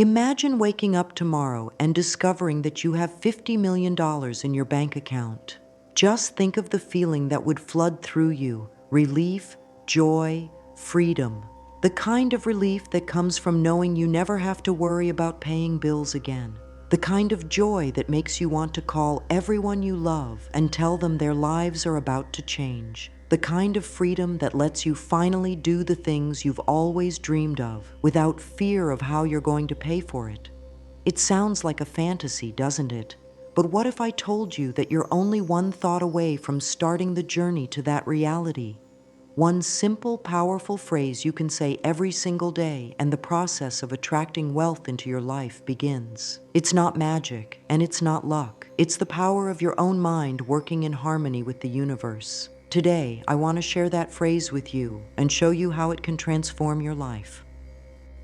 Imagine waking up tomorrow and discovering that you have $50 million in your bank account. Just think of the feeling that would flood through you: relief, joy, freedom. The kind of relief that comes from knowing you never have to worry about paying bills again. The kind of joy that makes you want to call everyone you love and tell them their lives are about to change. The kind of freedom that lets you finally do the things you've always dreamed of without fear of how you're going to pay for it. It sounds like a fantasy, doesn't it? But what if I told you that you're only one thought away from starting the journey to that reality? One simple, powerful phrase you can say every single day, and the process of attracting wealth into your life begins. It's not magic, and it's not luck. It's the power of your own mind working in harmony with the universe. Today, I want to share that phrase with you and show you how it can transform your life.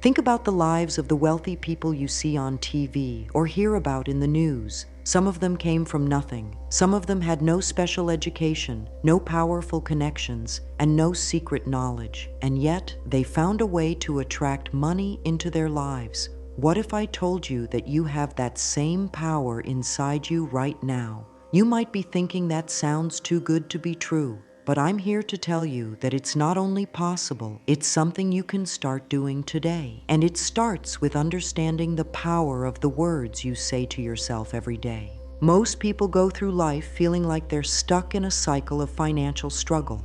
Think about the lives of the wealthy people you see on TV or hear about in the news. Some of them came from nothing. Some of them had no special education, no powerful connections, and no secret knowledge. And yet, they found a way to attract money into their lives. What if I told you that you have that same power inside you right now? You might be thinking that sounds too good to be true. But I'm here to tell you that it's not only possible, it's something you can start doing today. And it starts with understanding the power of the words you say to yourself every day. Most people go through life feeling like they're stuck in a cycle of financial struggle.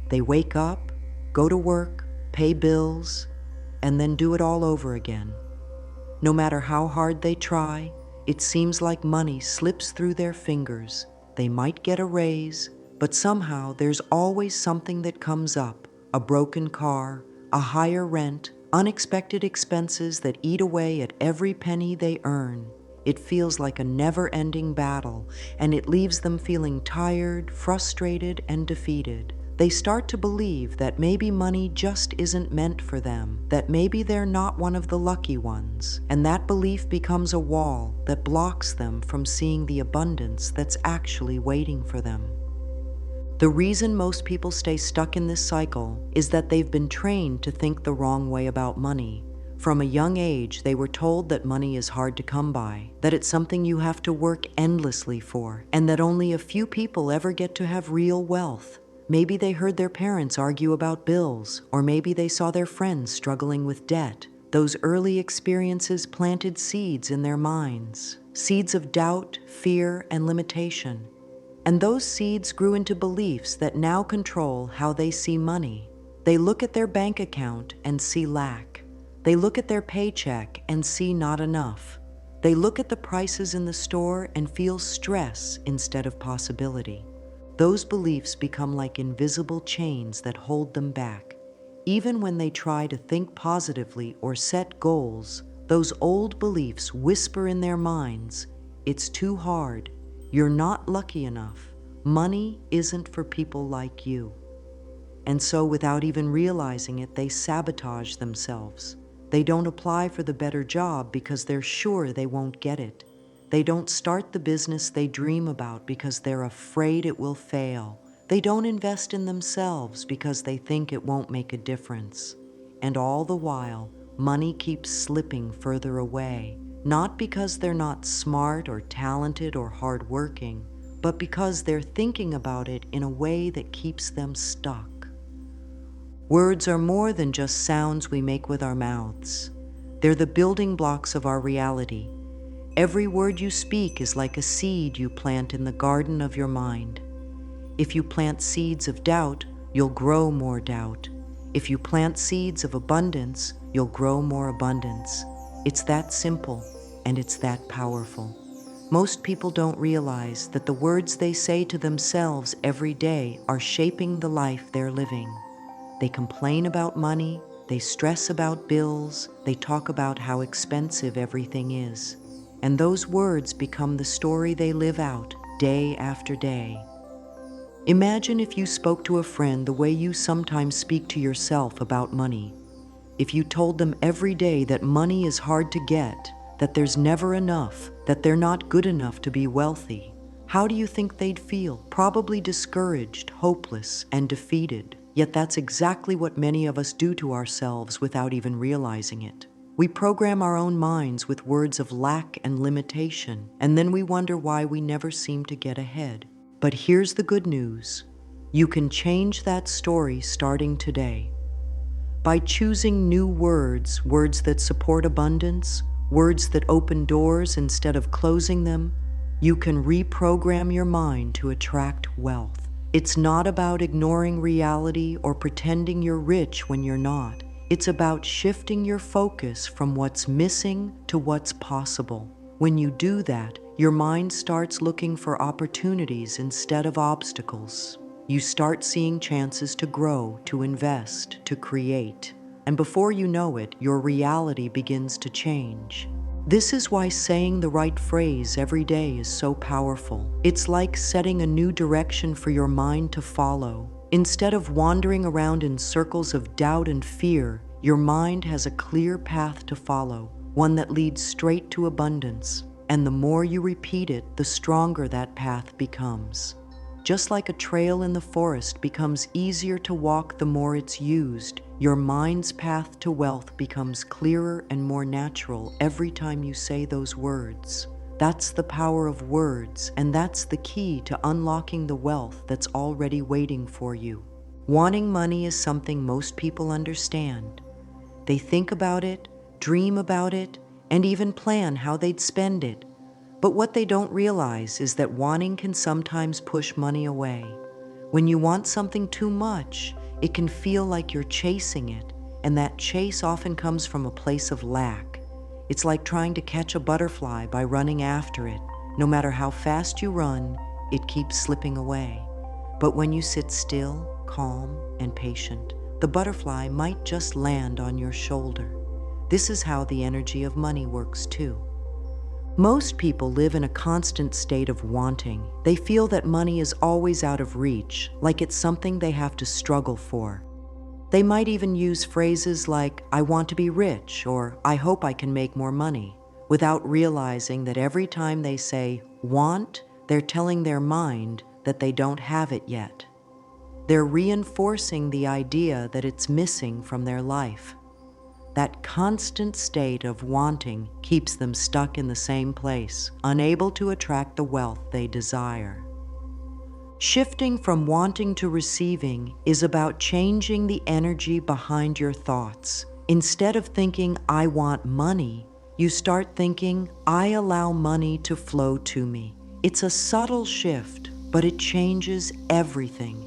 They wake up, go to work, pay bills, and then do it all over again. No matter how hard they try, it seems like money slips through their fingers. They might get a raise, but somehow there's always something that comes up: a broken car, a higher rent, unexpected expenses that eat away at every penny they earn. It feels like a never-ending battle, and it leaves them feeling tired, frustrated, and defeated. They start to believe that maybe money just isn't meant for them, that maybe they're not one of the lucky ones, and that belief becomes a wall that blocks them from seeing the abundance that's actually waiting for them. The reason most people stay stuck in this cycle is that they've been trained to think the wrong way about money. From a young age, they were told that money is hard to come by, that it's something you have to work endlessly for, and that only a few people ever get to have real wealth. Maybe they heard their parents argue about bills, or maybe they saw their friends struggling with debt. Those early experiences planted seeds in their minds, seeds of doubt, fear, and limitation. And those seeds grew into beliefs that now control how they see money. They look at their bank account and see lack. They look at their paycheck and see not enough. They look at the prices in the store and feel stress instead of possibility. Those beliefs become like invisible chains that hold them back. Even when they try to think positively or set goals, those old beliefs whisper in their minds, "It's too hard. You're not lucky enough. Money isn't for people like you." And so, without even realizing it, they sabotage themselves. They don't apply for the better job because they're sure they won't get it. They don't start the business they dream about because they're afraid it will fail. They don't invest in themselves because they think it won't make a difference. And all the while, money keeps slipping further away. Not because they're not smart or talented or hardworking, but because they're thinking about it in a way that keeps them stuck. Words are more than just sounds we make with our mouths. They're the building blocks of our reality. Every word you speak is like a seed you plant in the garden of your mind. If you plant seeds of doubt, you'll grow more doubt. If you plant seeds of abundance, you'll grow more abundance. It's that simple. And it's that powerful. Most people don't realize that the words they say to themselves every day are shaping the life they're living. They complain about money, they stress about bills, they talk about how expensive everything is. And those words become the story they live out day after day. Imagine if you spoke to a friend the way you sometimes speak to yourself about money. If you told them every day that money is hard to get, that there's never enough, that they're not good enough to be wealthy, how do you think they'd feel? Probably discouraged, hopeless, and defeated. Yet that's exactly what many of us do to ourselves without even realizing it. We program our own minds with words of lack and limitation, and then we wonder why we never seem to get ahead. But here's the good news. You can change that story starting today. By choosing new words, words that support abundance, words that open doors instead of closing them, you can reprogram your mind to attract wealth. It's not about ignoring reality or pretending you're rich when you're not. It's about shifting your focus from what's missing to what's possible. When you do that, your mind starts looking for opportunities instead of obstacles. You start seeing chances to grow, to invest, to create. And before you know it, your reality begins to change. This is why saying the right phrase every day is so powerful. It's like setting a new direction for your mind to follow. Instead of wandering around in circles of doubt and fear, your mind has a clear path to follow, one that leads straight to abundance. And the more you repeat it, the stronger that path becomes. Just like a trail in the forest becomes easier to walk the more it's used, your mind's path to wealth becomes clearer and more natural every time you say those words. That's the power of words, and that's the key to unlocking the wealth that's already waiting for you. Wanting money is something most people understand. They think about it, dream about it, and even plan how they'd spend it. But what they don't realize is that wanting can sometimes push money away. When you want something too much, it can feel like you're chasing it, and that chase often comes from a place of lack. It's like trying to catch a butterfly by running after it. No matter how fast you run, it keeps slipping away. But when you sit still, calm, and patient, the butterfly might just land on your shoulder. This is how the energy of money works too. Most people live in a constant state of wanting. They feel that money is always out of reach, like it's something they have to struggle for. They might even use phrases like, "I want to be rich," or "I hope I can make more money," without realizing that every time they say want, they're telling their mind that they don't have it yet. They're reinforcing the idea that it's missing from their life. That constant state of wanting keeps them stuck in the same place, unable to attract the wealth they desire. Shifting from wanting to receiving is about changing the energy behind your thoughts. Instead of thinking, "I want money," you start thinking, "I allow money to flow to me." It's a subtle shift, but it changes everything.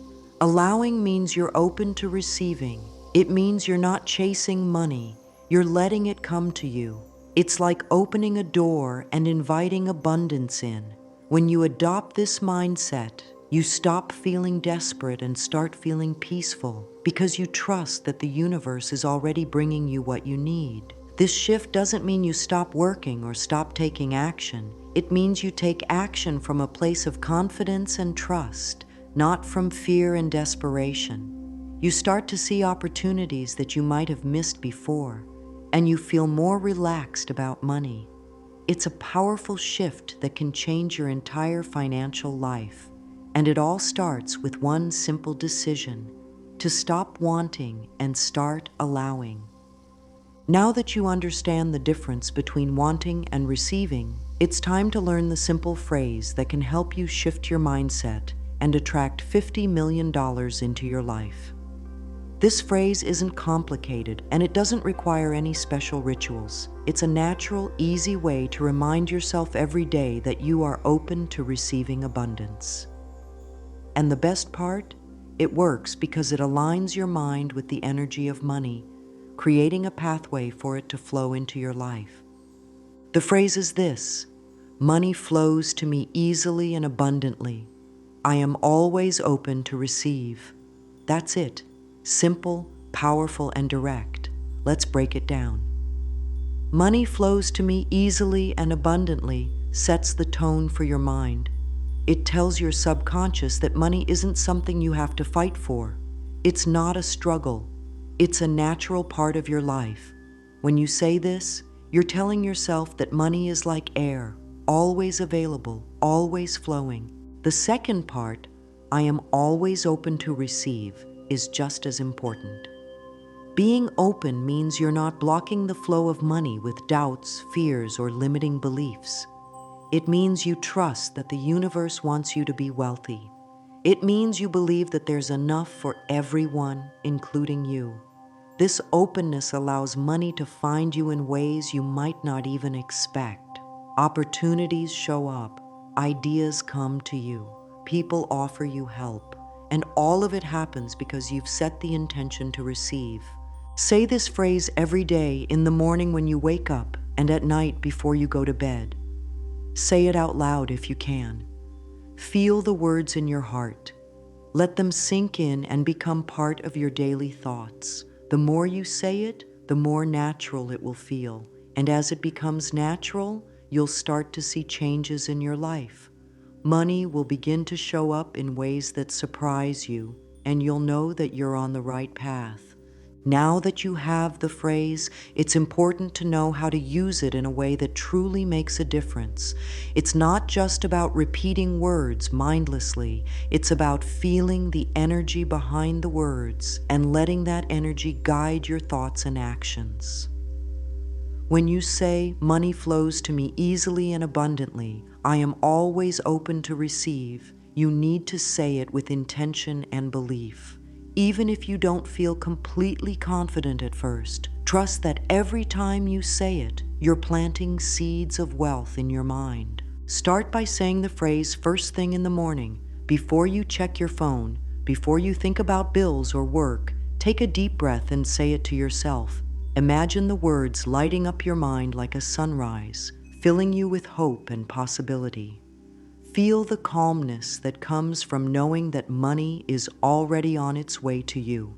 Allowing means you're open to receiving. It means you're not chasing money. You're letting it come to you. It's like opening a door and inviting abundance in. When you adopt this mindset, you stop feeling desperate and start feeling peaceful because you trust that the universe is already bringing you what you need. This shift doesn't mean you stop working or stop taking action. It means you take action from a place of confidence and trust, not from fear and desperation. You start to see opportunities that you might have missed before, and you feel more relaxed about money. It's a powerful shift that can change your entire financial life. And it all starts with one simple decision: to stop wanting and start allowing. Now that you understand the difference between wanting and receiving, it's time to learn the simple phrase that can help you shift your mindset and attract $50 million into your life. This phrase isn't complicated, and it doesn't require any special rituals. It's a natural, easy way to remind yourself every day that you are open to receiving abundance. And the best part? It works because it aligns your mind with the energy of money, creating a pathway for it to flow into your life. The phrase is this: money flows to me easily and abundantly. I am always open to receive. That's it. Simple, powerful, and direct. Let's break it down. Money flows to me easily and abundantly sets the tone for your mind. It tells your subconscious that money isn't something you have to fight for. It's not a struggle. It's a natural part of your life. When you say this, you're telling yourself that money is like air, always available, always flowing. The second part, I am always open to receive, is just as important. Being open means you're not blocking the flow of money with doubts, fears, or limiting beliefs. It means you trust that the universe wants you to be wealthy. It means you believe that there's enough for everyone, including you. This openness allows money to find you in ways you might not even expect. Opportunities show up, ideas come to you, people offer you help, and all of it happens because you've set the intention to receive. Say this phrase every day, in the morning when you wake up and at night before you go to bed. Say it out loud if you can. Feel the words in your heart. Let them sink in and become part of your daily thoughts. The more you say it, the more natural it will feel. And as it becomes natural, you'll start to see changes in your life. Money will begin to show up in ways that surprise you, and you'll know that you're on the right path. Now that you have the phrase, it's important to know how to use it in a way that truly makes a difference. It's not just about repeating words mindlessly. It's about feeling the energy behind the words and letting that energy guide your thoughts and actions. When you say, "Money flows to me easily and abundantly, I am always open to receive," you need to say it with intention and belief. Even if you don't feel completely confident at first, trust that every time you say it, you're planting seeds of wealth in your mind. Start by saying the phrase first thing in the morning, before you check your phone, before you think about bills or work. Take a deep breath and say it to yourself. Imagine the words lighting up your mind like a sunrise, filling you with hope and possibility. Feel the calmness that comes from knowing that money is already on its way to you.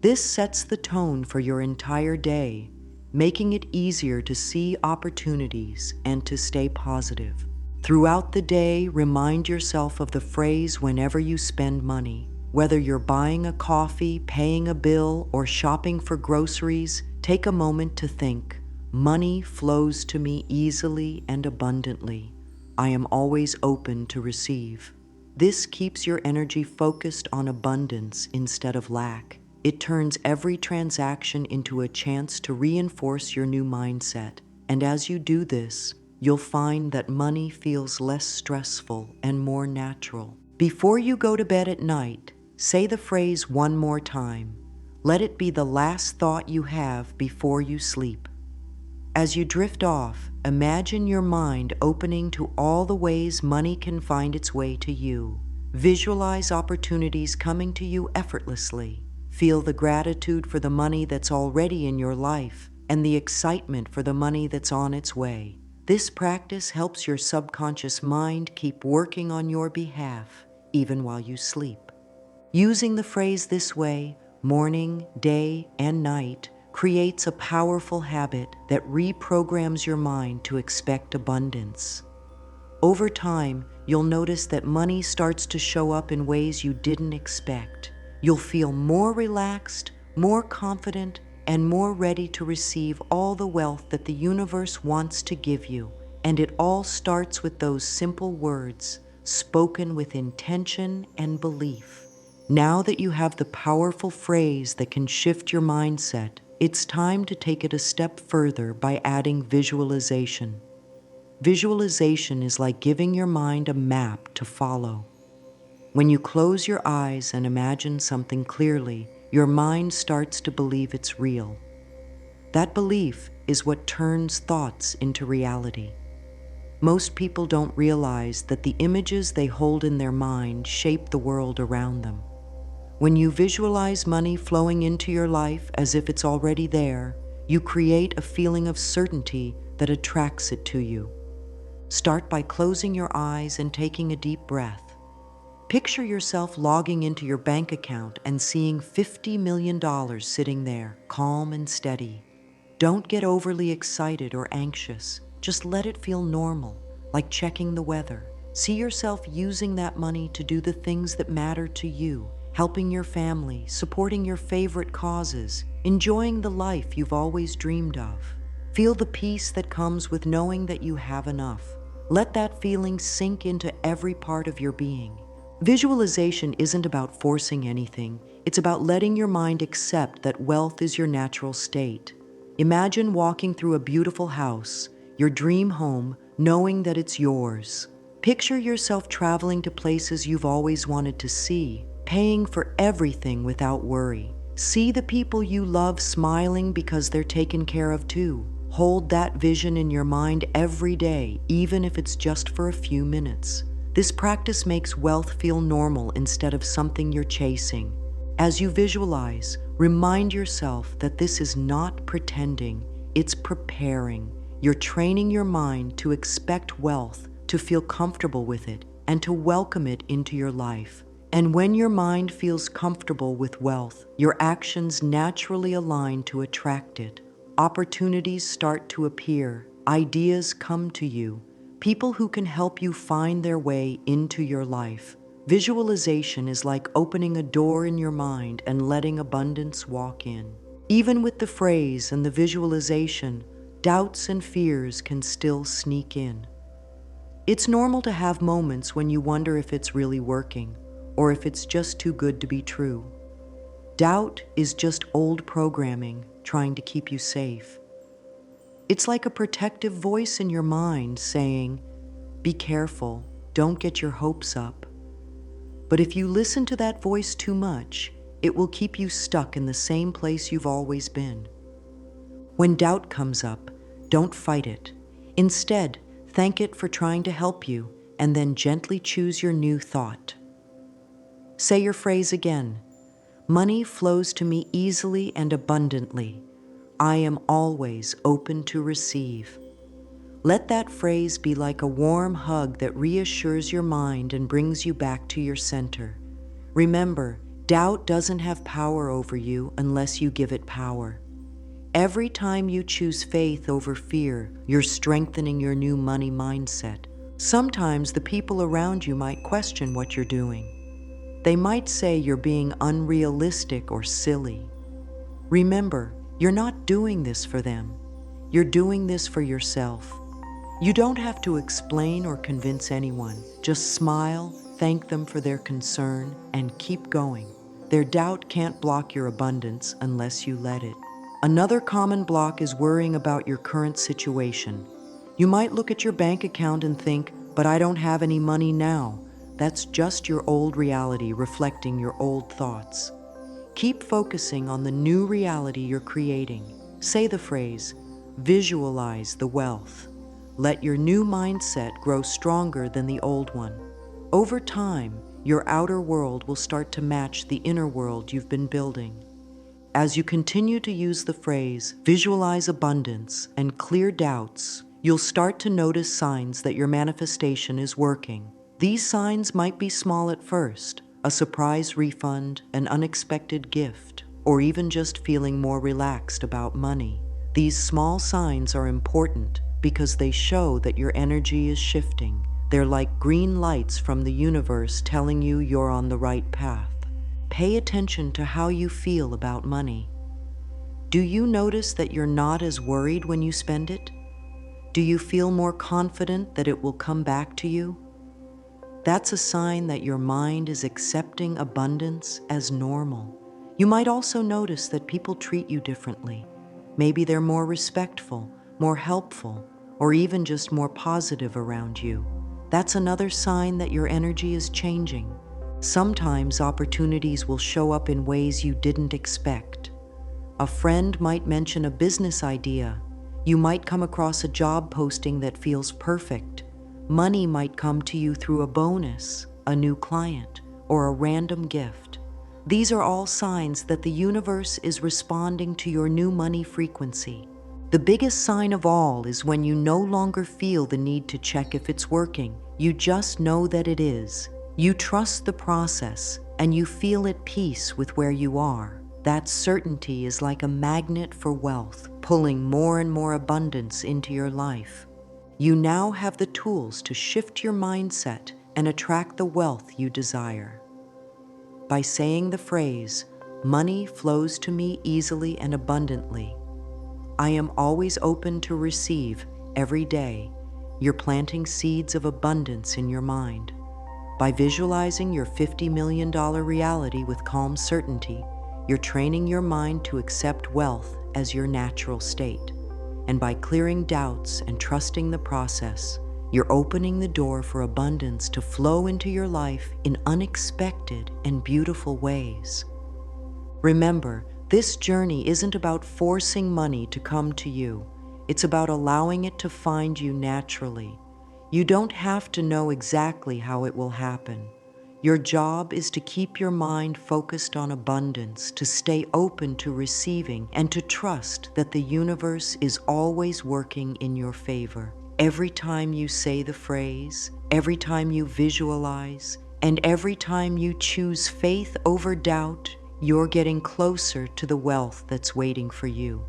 This sets the tone for your entire day, making it easier to see opportunities and to stay positive. Throughout the day, remind yourself of the phrase whenever you spend money. Whether you're buying a coffee, paying a bill, or shopping for groceries, take a moment to think, "Money flows to me easily and abundantly. I am always open to receive." This keeps your energy focused on abundance instead of lack. It turns every transaction into a chance to reinforce your new mindset. And as you do this, you'll find that money feels less stressful and more natural. Before you go to bed at night, say the phrase one more time. Let it be the last thought you have before you sleep. As you drift off, imagine your mind opening to all the ways money can find its way to you. Visualize opportunities coming to you effortlessly. Feel the gratitude for the money that's already in your life and the excitement for the money that's on its way. This practice helps your subconscious mind keep working on your behalf, even while you sleep. Using the phrase this way, morning, day, and night, creates a powerful habit that reprograms your mind to expect abundance. Over time, you'll notice that money starts to show up in ways you didn't expect. You'll feel more relaxed, more confident, and more ready to receive all the wealth that the universe wants to give you. And it all starts with those simple words, spoken with intention and belief. Now that you have the powerful phrase that can shift your mindset, it's time to take it a step further by adding visualization. Visualization is like giving your mind a map to follow. When you close your eyes and imagine something clearly, your mind starts to believe it's real. That belief is what turns thoughts into reality. Most people don't realize that the images they hold in their mind shape the world around them. When you visualize money flowing into your life as if it's already there, you create a feeling of certainty that attracts it to you. Start by closing your eyes and taking a deep breath. Picture yourself logging into your bank account and seeing $50 million sitting there, calm and steady. Don't get overly excited or anxious. Just let it feel normal, like checking the weather. See yourself using that money to do the things that matter to you, helping your family, supporting your favorite causes, enjoying the life you've always dreamed of. Feel the peace that comes with knowing that you have enough. Let that feeling sink into every part of your being. Visualization isn't about forcing anything. It's about letting your mind accept that wealth is your natural state. Imagine walking through a beautiful house, your dream home, knowing that it's yours. Picture yourself traveling to places you've always wanted to see, paying for everything without worry. See the people you love smiling because they're taken care of too. Hold that vision in your mind every day, even if it's just for a few minutes. This practice makes wealth feel normal instead of something you're chasing. As you visualize, remind yourself that this is not pretending, it's preparing. You're training your mind to expect wealth, to feel comfortable with it, and to welcome it into your life. And when your mind feels comfortable with wealth, your actions naturally align to attract it. Opportunities start to appear, ideas come to you, people who can help you find their way into your life. Visualization is like opening a door in your mind and letting abundance walk in. Even with the phrase and the visualization, doubts and fears can still sneak in. It's normal to have moments when you wonder if it's really working, or if it's just too good to be true. Doubt is just old programming trying to keep you safe. It's like a protective voice in your mind saying, "Be careful, don't get your hopes up." But if you listen to that voice too much, it will keep you stuck in the same place you've always been. When doubt comes up, don't fight it. Instead, thank it for trying to help you, and then gently choose your new thought. Say your phrase again. Money flows to me easily and abundantly. I am always open to receive. Let that phrase be like a warm hug that reassures your mind and brings you back to your center. Remember, doubt doesn't have power over you unless you give it power. Every time you choose faith over fear, you're strengthening your new money mindset. Sometimes the people around you might question what you're doing. They might say you're being unrealistic or silly. Remember, you're not doing this for them. You're doing this for yourself. You don't have to explain or convince anyone. Just smile, thank them for their concern, and keep going. Their doubt can't block your abundance unless you let it. Another common block is worrying about your current situation. You might look at your bank account and think, "But I don't have any money now." That's just your old reality reflecting your old thoughts. Keep focusing on the new reality you're creating. Say the phrase, "Visualize the wealth." Let your new mindset grow stronger than the old one. Over time, your outer world will start to match the inner world you've been building. As you continue to use the phrase, "Visualize abundance," and clear doubts, you'll start to notice signs that your manifestation is working. These signs might be small at first, a surprise refund, an unexpected gift, or even just feeling more relaxed about money. These small signs are important because they show that your energy is shifting. They're like green lights from the universe telling you you're on the right path. Pay attention to how you feel about money. Do you notice that you're not as worried when you spend it? Do you feel more confident that it will come back to you? That's a sign that your mind is accepting abundance as normal. You might also notice that people treat you differently. Maybe they're more respectful, more helpful, or even just more positive around you. That's another sign that your energy is changing. Sometimes opportunities will show up in ways you didn't expect. A friend might mention a business idea. You might come across a job posting that feels perfect. Money might come to you through a bonus, a new client, or a random gift. These are all signs that the universe is responding to your new money frequency. The biggest sign of all is when you no longer feel the need to check if it's working. You just know that it is. You trust the process, and you feel at peace with where you are. That certainty is like a magnet for wealth, pulling more and more abundance into your life. You now have the tools to shift your mindset and attract the wealth you desire. By saying the phrase, "Money flows to me easily and abundantly," I am always open to receive every day, you're planting seeds of abundance in your mind. By visualizing your $50 million reality with calm certainty, you're training your mind to accept wealth as your natural state. And by clearing doubts and trusting the process, you're opening the door for abundance to flow into your life in unexpected and beautiful ways. Remember, this journey isn't about forcing money to come to you. It's about allowing it to find you naturally. You don't have to know exactly how it will happen. Your job is to keep your mind focused on abundance, to stay open to receiving, and to trust that the universe is always working in your favor. Every time you say the phrase, every time you visualize, and every time you choose faith over doubt, you're getting closer to the wealth that's waiting for you.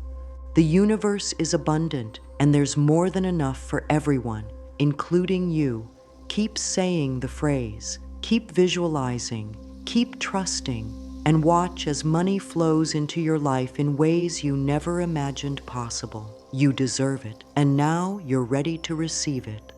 The universe is abundant, and there's more than enough for everyone, including you. Keep saying the phrase, keep visualizing, keep trusting, and watch as money flows into your life in ways you never imagined possible. You deserve it, and now you're ready to receive it.